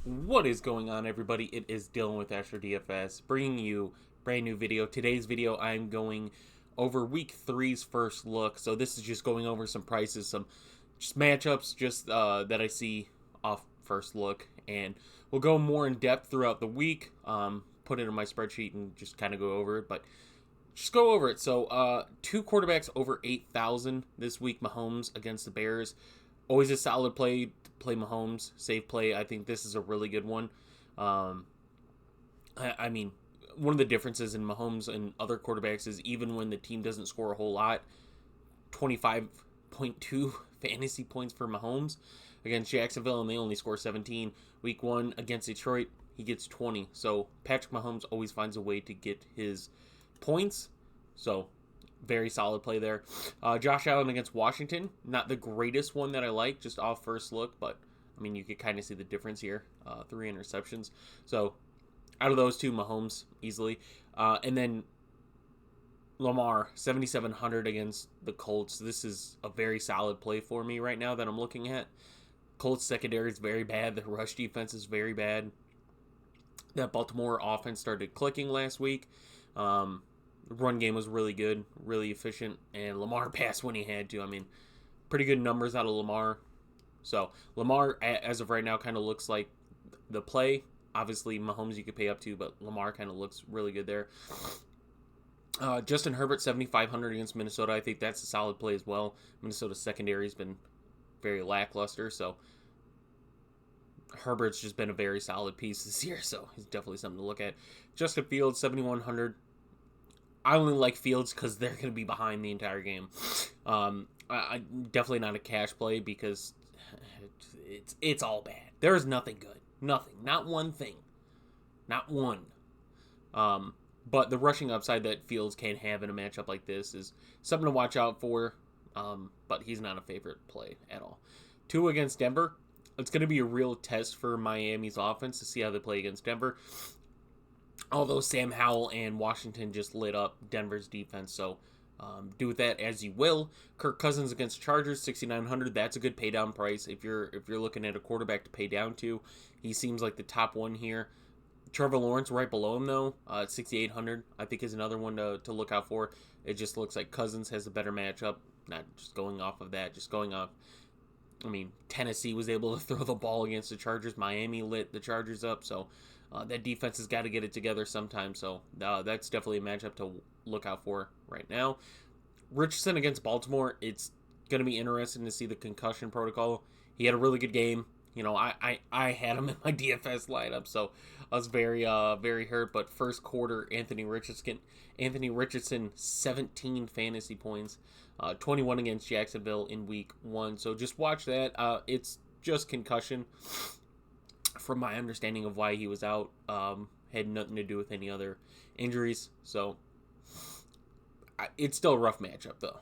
What is going on, everybody? It is Dylan with DFS, bringing you brand new video. Today's video, I'm going over week three's first look. So this is just going over some prices, some just matchups, just that I see off first look, and we'll go more in depth throughout the week. Put it in my spreadsheet and just kind of go over it, but just go over it. So two quarterbacks over 8,000 this week. Mahomes against the Bears. Always a solid play to play Mahomes. Safe play. I think this is a really good one. I mean, one of the differences in Mahomes and other quarterbacks is even when the team doesn't score a whole lot, 25.2 fantasy points for Mahomes against Jacksonville, and they only score 17. Week one against Detroit, he gets 20. So Patrick Mahomes always finds a way to get his points. So very solid play there. Josh Allen against Washington. Not the greatest one that I like, just off first look, but I mean, you could kind of see the difference here. 3 interceptions. So out of those two, Mahomes easily. And then Lamar, 7,700 against the Colts. This is a very solid play for me right now that I'm looking at. Colts secondary is very bad. The rush defense is very bad. That Baltimore offense started clicking last week. The run game was really good, really efficient, and Lamar passed when he had to. I mean, pretty good numbers out of Lamar. So Lamar, as of right now, kind of looks like the play. Obviously, Mahomes you could pay up to, but Lamar kind of looks really good there. Justin Herbert, 7,500 against Minnesota. I think that's a solid play as well. Minnesota's secondary has been very lackluster, so Herbert's just been a very solid piece this year, so he's definitely something to look at. Justin Fields, 7,100. I only like Fields because they're going to be behind the entire game. I definitely not a cash play because it's all bad. There is nothing good. Nothing. Not one thing. Not one. But the rushing upside that Fields can have in a matchup like this is something to watch out for. But he's not a favorite play at all. 2 against Denver. It's going to be a real test for Miami's offense to see how they play against Denver. Although Sam Howell and Washington just lit up Denver's defense, so do with that as you will. Kirk Cousins against Chargers, 6,900. That's a good pay down price if you're looking at a quarterback to pay down to. He seems like the top one here. Trevor Lawrence right below him though, 6,800. I think is another one to look out for. It just looks like Cousins has a better matchup. Not just going off of that, just going off. I mean, Tennessee was able to throw the ball against the Chargers. Miami lit the Chargers up, so that defense has got to get it together sometime. So that's definitely a matchup to look out for right now. Richardson against Baltimore. It's going to be interesting to see the concussion protocol. He had a really good game. You know, I had him in my DFS lineup, so I was very hurt. But first quarter, Anthony Richardson, 17 fantasy points, 21 against Jacksonville in week 1. So just watch that. It's just concussion. From my understanding of why he was out, had nothing to do with any other injuries. So it's still a rough matchup though.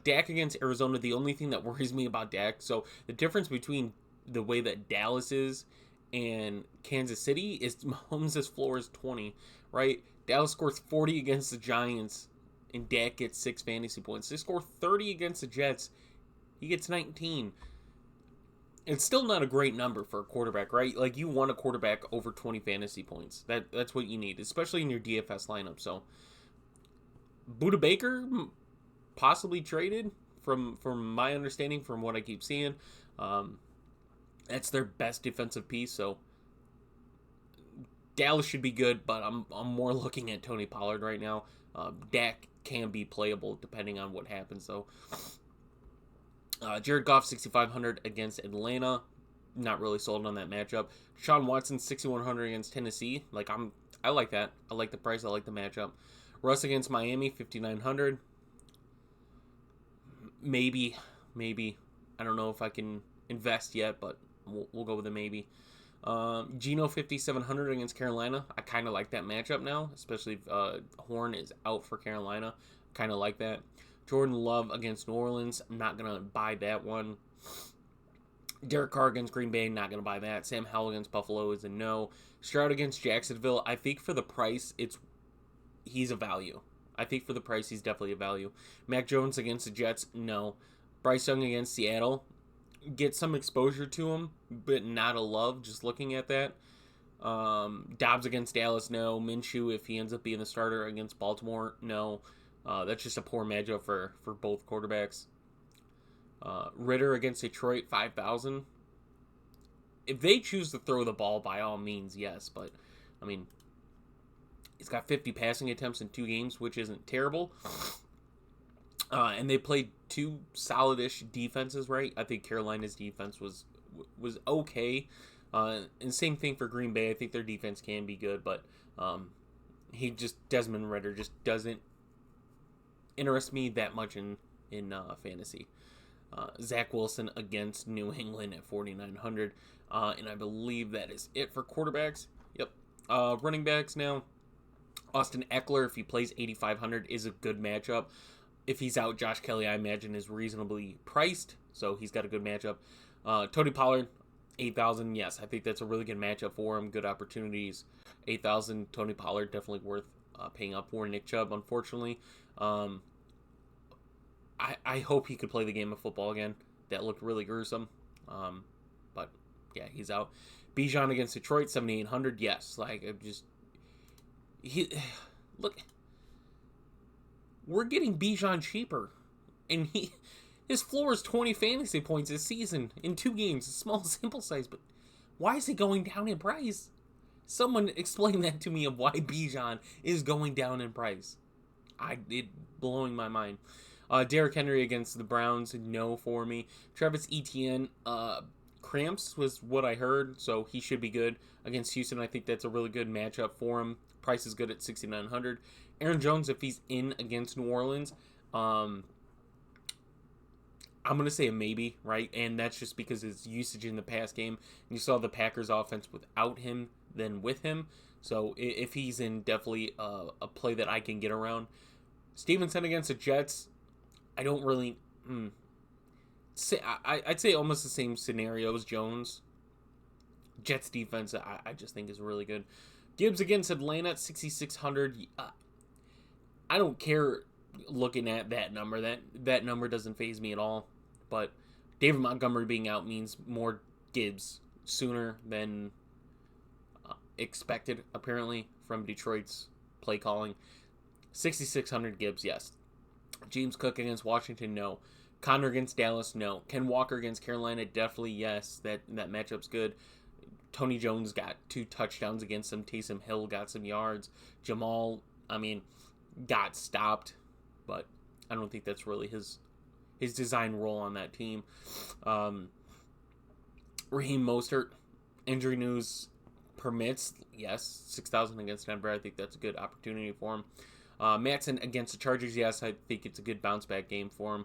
Dak against Arizona. The only thing that worries me about Dak, so the difference between the way that Dallas is and Kansas City is Mahomes' floor is 20, right? Dallas scores 40 against the Giants and Dak gets 6 fantasy points. They score 30 against the Jets. He gets 19. It's still not a great number for a quarterback, right? Like, you want a quarterback over 20 fantasy points. That's what you need, especially in your DFS lineup. So, Budda Baker possibly traded from my understanding, from what I keep seeing. That's their best defensive piece. So, Dallas should be good, but I'm more looking at Tony Pollard right now. Dak can be playable depending on what happens, though. Jared Goff, 6,500 against Atlanta. Not really sold on that matchup. Sean Watson, 6,100 against Tennessee. I like that. I like the price. I like the matchup. Russ against Miami, 5,900. Maybe. I don't know if I can invest yet, but we'll go with a maybe. Geno, 5,700 against Carolina. I kind of like that matchup now, especially if Horn is out for Carolina. Kind of like that. Jordan Love against New Orleans. I'm not going to buy that one. Derek Carr against Green Bay. Not going to buy that. Sam Howell against Buffalo is a no. Stroud against Jacksonville. I think for the price, he's a value. I think for the price, he's definitely a value. Mac Jones against the Jets. No. Bryce Young against Seattle. get some exposure to him, but not a love just looking at that. Dobbs against Dallas, no. Minshew, if he ends up being the starter against Baltimore, no. That's just a poor matchup for both quarterbacks. Ritter against Detroit, 5,000. If they choose to throw the ball, by all means, yes. But, I mean, he's got 50 passing attempts in 2 games, which isn't terrible. And they played 2 solid-ish defenses, right? I think Carolina's defense was okay. And same thing for Green Bay. I think their defense can be good, but Desmond Ritter just doesn't interest me that much in fantasy. Zach Wilson against New England at 4,900, and I believe that is it for quarterbacks. Yep. Running backs now. Austin Eckler, if he plays 8,500, is a good matchup. If he's out, Josh Kelly, I imagine, is reasonably priced, so he's got a good matchup. Tony Pollard, 8,000, yes, I think that's a really good matchup for him. Good opportunities. 8,000, Tony Pollard, definitely worth paying up for. Nick Chubb, unfortunately. I hope he could play the game of football again. That looked really gruesome. But, yeah, he's out. Bijan against Detroit, 7,800, yes. Look, we're getting Bijan cheaper. And his floor is 20 fantasy points this season in 2 games. A small sample size, but why is it going down in price? Someone explain that to me of why Bijan is going down in price. It blowing my mind. Derrick Henry against the Browns, no for me. Travis Etienne, cramps was what I heard, so he should be good. Against Houston, I think that's a really good matchup for him. Price is good at 6,900. Aaron Jones, if he's in against New Orleans, I'm going to say a maybe, right? And that's just because his usage in the pass game. And you saw the Packers offense without him than with him. So if he's in, definitely a play that I can get around. Stevenson against the Jets, I don't really... I'd say almost the same scenario as Jones. Jets defense, I just think is really good. Gibbs against Atlanta at 6,600. I don't care looking at that number. That number doesn't faze me at all. But David Montgomery being out means more Gibbs sooner than expected, apparently, from Detroit's play calling. 6,600 Gibbs, yes. James Cook against Washington, no. Connor against Dallas, no. Ken Walker against Carolina, definitely yes. That matchup's good. Tony Jones got 2 touchdowns against him. Taysom Hill got some yards. Jamal, got stopped. But I don't think that's really his design role on that team. Raheem Mostert, injury news permits, yes. 6,000 against Denver, I think that's a good opportunity for him. Mattson against the Chargers, yes, I think it's a good bounce back game for him.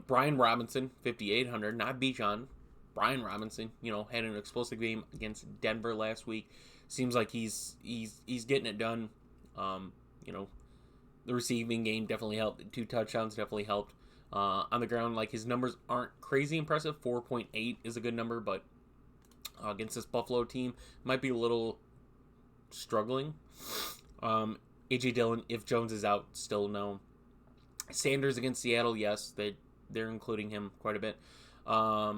Brian Robinson, 5,800, not Bijan. Brian Robinson, had an explosive game against Denver last week. Seems like he's getting it done. The receiving game definitely helped. 2 touchdowns definitely helped. On the ground, his numbers aren't crazy impressive. 4.8 is a good number, but against this Buffalo team, might be a little struggling. A.J. Dillon, if Jones is out, still no. Sanders against Seattle, yes, they're including him quite a bit. I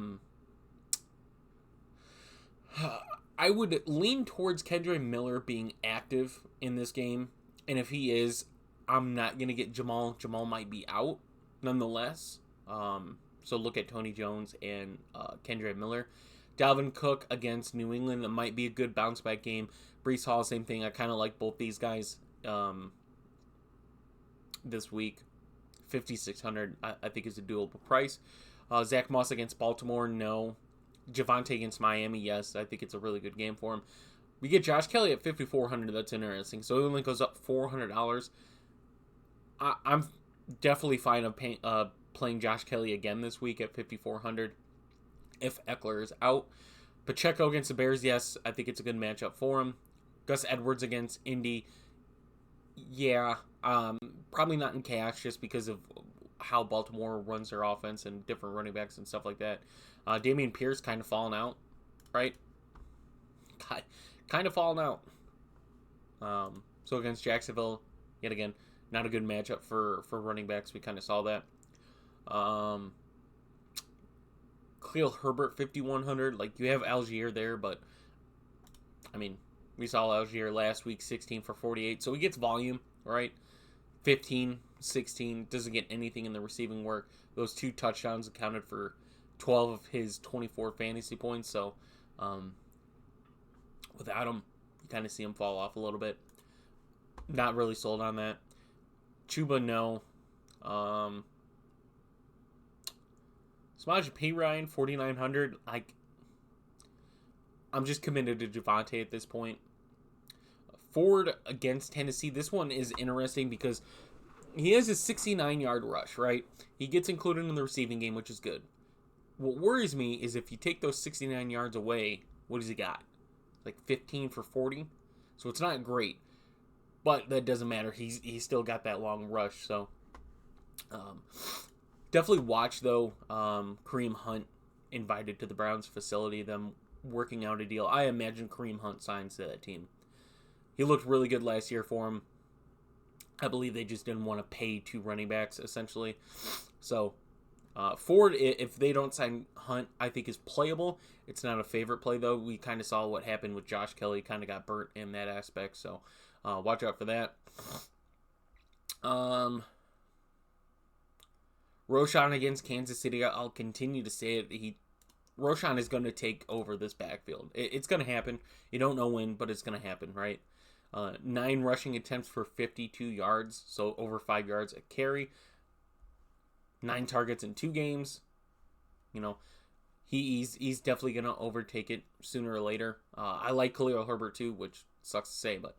would lean towards Kendra Miller being active in this game, and if he is, I'm not going to get Jamal. Jamal might be out, nonetheless. So look at Tony Jones and Kendra Miller. Dalvin Cook against New England, that might be a good bounce back game. Breece Hall, same thing. I kind of like both these guys this week. 5,600, I think is a doable price. Zach Moss against Baltimore, no. Javonte against Miami, yes. I think it's a really good game for him. We get Josh Kelly at 5,400. That's interesting. So it only goes up $400. I'm definitely fine of playing Josh Kelly again this week at 5,400 if Eckler is out. Pacheco against the Bears, yes. I think it's a good matchup for him. Gus Edwards against Indy, yeah. Probably not in cash just because of how Baltimore runs their offense and different running backs and stuff like that. Dameon Pierce kind of falling out, right? Kind of falling out. So against Jacksonville, yet again, not a good matchup for running backs. We kind of saw that. Khalil Herbert 5,100. Like, you have Algier there, but I mean, we saw Algier last week, 16 for 48. So he gets volume, right? 15, 16, doesn't get anything in the receiving work. Those 2 touchdowns accounted for 12 of his 24 fantasy points. So without him, you kind of see him fall off a little bit. Not really sold on that. Chuba, no. Samaje Perine, 4,900. I'm just committed to Javonte at this point. Ford against Tennessee. This one is interesting because he has a 69-yard rush, right? He gets included in the receiving game, which is good. What worries me is if you take those 69 yards away, what does he got? Like 15 for 40? So it's not great. But that doesn't matter. He's still got that long rush. So definitely watch, though, Kareem Hunt invited to the Browns facility, them working out a deal. I imagine Kareem Hunt signs to that team. He looked really good last year for him. I believe they just didn't want to pay 2 running backs, essentially. So Ford, if they don't sign Hunt, I think is playable. It's not a favorite play, though. We kind of saw what happened with Josh Kelly. Kind of got burnt in that aspect. So watch out for that. Roshan against Kansas City. I'll continue to say it. Roshan is going to take over this backfield. It's going to happen. You don't know when, but it's going to happen, right? 9 rushing attempts for 52 yards, so over 5 yards a carry. 9 targets in 2 games. You know, he's definitely going to overtake it sooner or later. I like Khalil Herbert too, which sucks to say, but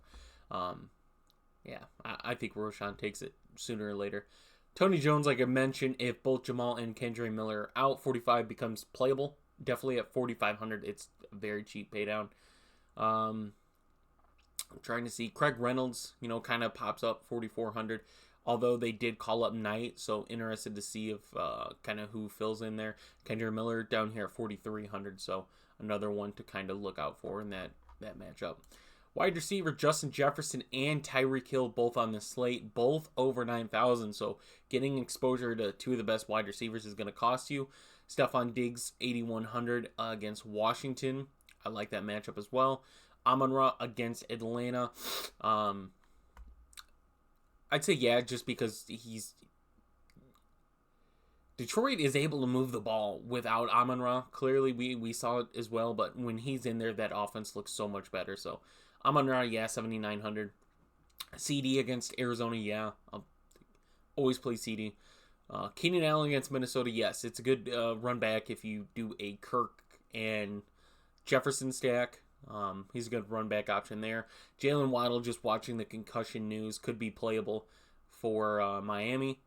yeah, I think Roshan takes it sooner or later. Tony Jones, like I mentioned, if both Jamal and Kendre Miller are out, 45 becomes playable. Definitely at 4,500, it's a very cheap pay down. I'm trying to see. Craig Reynolds, kind of pops up 4,400. Although they did call up Knight, so interested to see if kind of who fills in there. Kendre Miller down here at 4,300, so another one to kind of look out for in that matchup. Wide receiver Justin Jefferson and Tyreek Hill both on the slate, both over 9,000. So getting exposure to 2 of the best wide receivers is going to cost you. Stephon Diggs 8,100 against Washington. I like that matchup as well. Amon-Ra against Atlanta. I'd say yeah, just because Detroit is able to move the ball without Amon-Ra. Clearly, we saw it as well, but when he's in there, that offense looks so much better. So Amon-Ra, yeah, 7,900. CD against Arizona, yeah. I'll always play CD. Keenan Allen against Minnesota, yes. It's a good run back if you do a Kirk and Jefferson stack. He's a good run back option there. Jalen Waddle, just watching the concussion news, could be playable for Miami.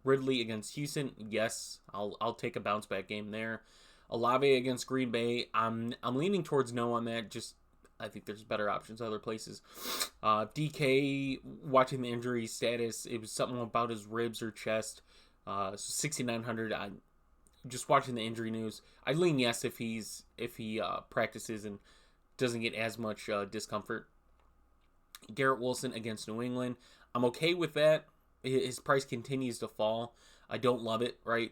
Ridley against Houston, yes. I'll take a bounce back game there. Olave against Green Bay, I'm leaning towards no on that. Just I think there's better options other places. DK, watching the injury status, it was something about his ribs or chest. So 6,900. I'm just watching the injury news. I lean yes if he practices and doesn't get as much discomfort. Garrett Wilson against New England. I'm okay with that. His price continues to fall. I don't love it, right?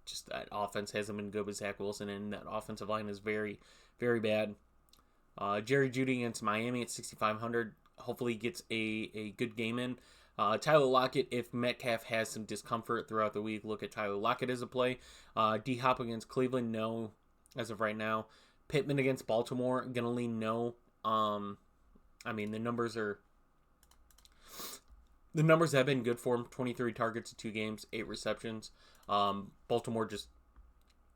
Just that offense hasn't been good with Zach Wilson, and that offensive line is very, very bad. Jerry Jeudy against Miami at 6,500. Hopefully he gets a good game in. Tyler Lockett, if Metcalf has some discomfort throughout the week, look at Tyler Lockett as a play. D-Hop against Cleveland, no, as of right now. Pittman against Baltimore, gonna lean no. The numbers have been good for him. 23 targets in 2 games, 8 receptions. Baltimore just,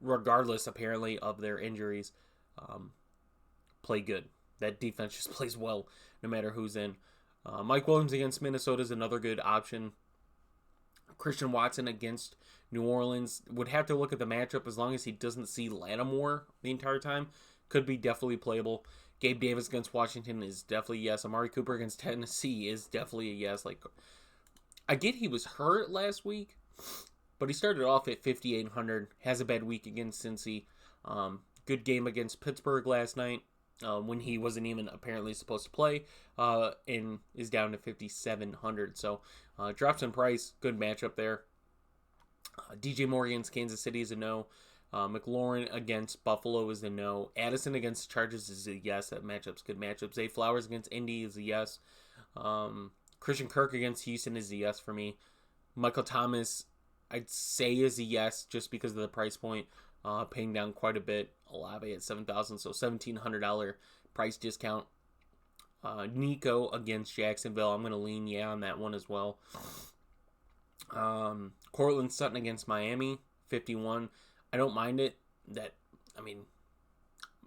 regardless apparently of their injuries, play good. That defense just plays well no matter who's in. Mike Williams against Minnesota is another good option. Christian Watson against New Orleans. Would have to look at the matchup as long as he doesn't see Lattimore the entire time. Could be definitely playable. Gabe Davis against Washington is definitely yes. Amari Cooper against Tennessee is definitely a yes. I get he was hurt last week, but he started off at 5,800. Has a bad week against Cincy. Good game against Pittsburgh last night when he wasn't even apparently supposed to play, and is down to 5,700. So drops in price. Good matchup there. DJ Moore against Kansas City is a no. McLaurin against Buffalo is a no. Addison against Chargers is a yes. That matchup's good matchup. Zay Flowers against Indy is a yes. Christian Kirk against Houston is a yes for me. Michael Thomas, I'd say is a yes just because of the price point. Paying down quite a bit. Olave at $7,000, so $1,700 price discount. Nico against Jacksonville, I'm going to lean on that one as well. Cortland Sutton against Miami, 51. I don't mind it.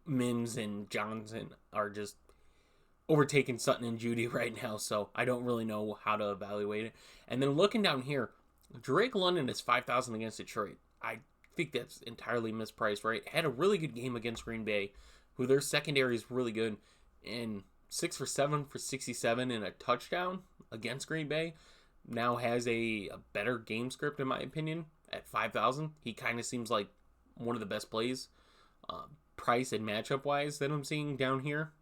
Mims and Johnson are just overtaking Sutton and Judy right now, so I don't really know how to evaluate it. And then looking down here, Drake London is $5,000 against Detroit. I think that's entirely mispriced, right? Had a really good game against Green Bay, who their secondary is really good, and 6 for 7 for 67 and a touchdown against Green Bay. Now has a better game script, in my opinion, at 5,000. He kind of seems like one of the best plays, price and matchup wise, that I'm seeing down here.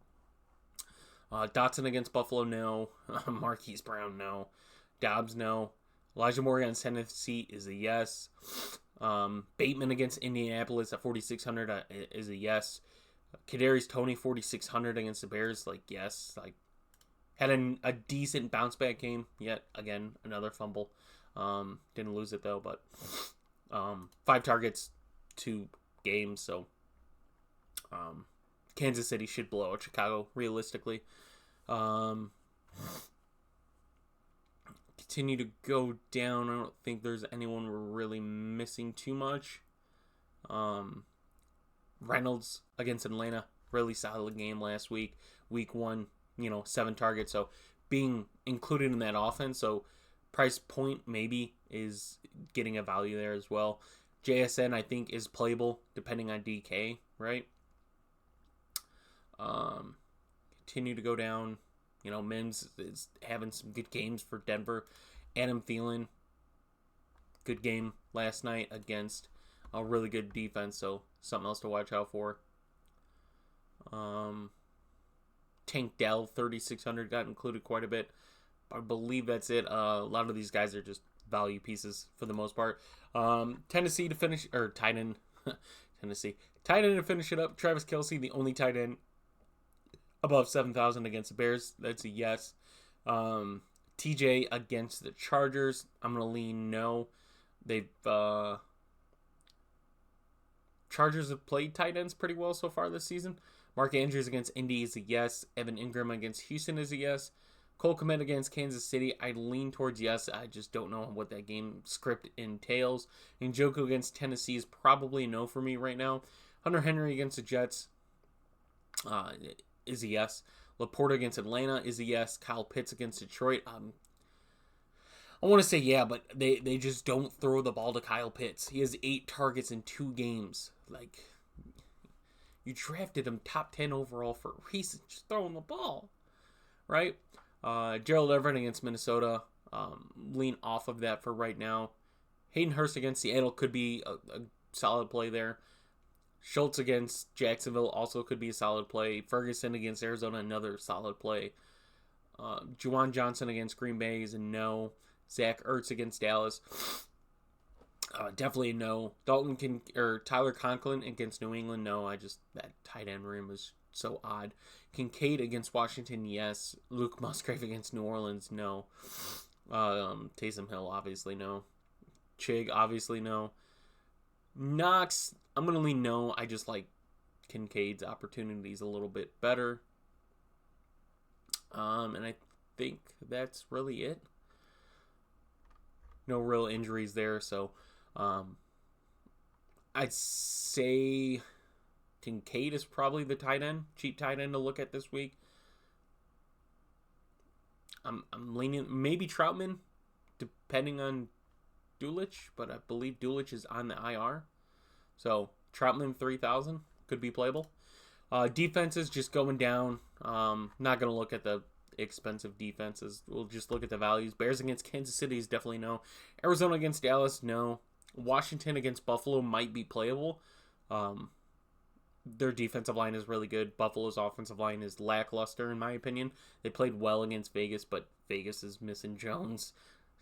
Dotson against Buffalo, no. Marquise Brown, no. Dobbs, no. Elijah Moore against Tennessee is a yes. Bateman against Indianapolis at 4,600 is a yes. Kadarius Toney 4,600 against the Bears, yes. Had a decent bounce back game. Yet again, another fumble. Didn't lose it though, but 5 targets, 2 games. So Kansas City should blow out Chicago realistically. Continue to go down. I don't think there's anyone we're really missing too much. Reynolds against Atlanta, really solid game last week. Week 1, 7 targets. So being included in that offense, so price point maybe is getting a value there as well. JSN I think is playable depending on DK, right? Continue to go down. Mims is having some good games for Denver. Adam Thielen, good game last night against a really good defense, so something else to watch out for. Tank Dell, 3,600, got included quite a bit. I believe that's it. A lot of these guys are just value pieces for the most part. Tennessee to finish, or tight end. Tennessee. Tight end to finish it up. Travis Kelce, the only tight end above 7,000 against the Bears. That's a yes. TJ against the Chargers. I'm going to lean no. Chargers have played tight ends pretty well so far this season. Mark Andrews against Indy is a yes. Evan Ingram against Houston is a yes. Cole Kmet against Kansas City, I lean towards yes. I just don't know what that game script entails. Njoku against Tennessee is probably a no for me right now. Hunter Henry against the Jets is a yes. Laporta against Atlanta is a yes. Kyle Pitts against Detroit. I want to say yeah, but they just don't throw the ball to Kyle Pitts. He has 8 targets in 2 games. You drafted him top 10 overall for a reason. Just throw him the ball, right? Gerald Everett against Minnesota. Lean off of that for right now. Hayden Hurst against Seattle could be a solid play there. Schultz against Jacksonville also could be a solid play. Ferguson against Arizona, another solid play. Juwan Johnson against Green Bay is a no. Zach Ertz against Dallas, definitely a no. Tyler Conklin against New England, no. That tight end room was so odd. Kincaid against Washington, yes. Luke Musgrave against New Orleans, no. Taysom Hill, obviously no. Chig, obviously no. Knox, I'm going to lean no. I just like Kincaid's opportunities a little bit better. And I think that's really it. No real injuries there, so I'd say Kincaid is probably the cheap tight end to look at this week. I'm leaning maybe Troutman, depending on Dulich, but I believe Dulich is on the IR. So Troutman 3,000 could be playable. Defenses just going down. Not going to look at the expensive defenses. We'll just look at the values. Bears against Kansas City is definitely no. Arizona against Dallas, no. Washington against Buffalo might be playable. Their defensive line is really good. Buffalo's offensive line is lackluster in my opinion. They played well against Vegas, but Vegas is missing Jones.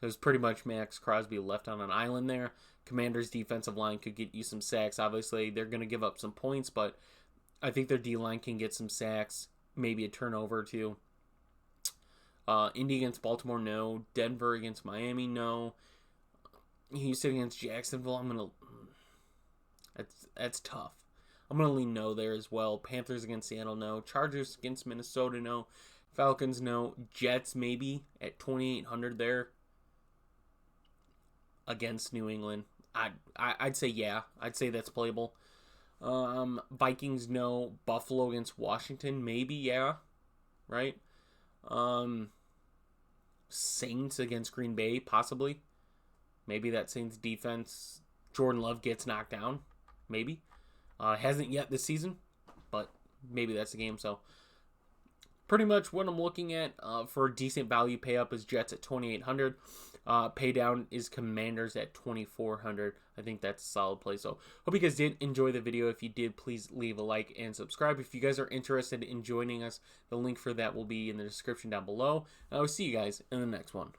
There's pretty much Max Crosby left on an island there. Commanders' defensive line could get you some sacks. Obviously, they're going to give up some points, but I think their D-line can get some sacks, maybe a turnover or two. Indy against Baltimore, no. Denver against Miami, no. Houston against Jacksonville, that's tough. I'm going to lean no there as well. Panthers against Seattle, no. Chargers against Minnesota, no. Falcons, no. Jets, maybe, at 2,800 there against New England. I'd say yeah. I'd say that's playable. Vikings, no. Buffalo against Washington, maybe, yeah. Right? Saints against Green Bay, possibly. Maybe that Saints defense, Jordan Love gets knocked down. Maybe. Hasn't yet this season, but maybe that's the game. So pretty much what I'm looking at for a decent value pay up is Jets at 2,800. Pay down is Commanders at 2,400. I think that's a solid play. So hope you guys did enjoy the video. If you did, please leave a like and subscribe. If you guys are interested in joining us, the link for that will be in the description down below. I will see you guys in the next one.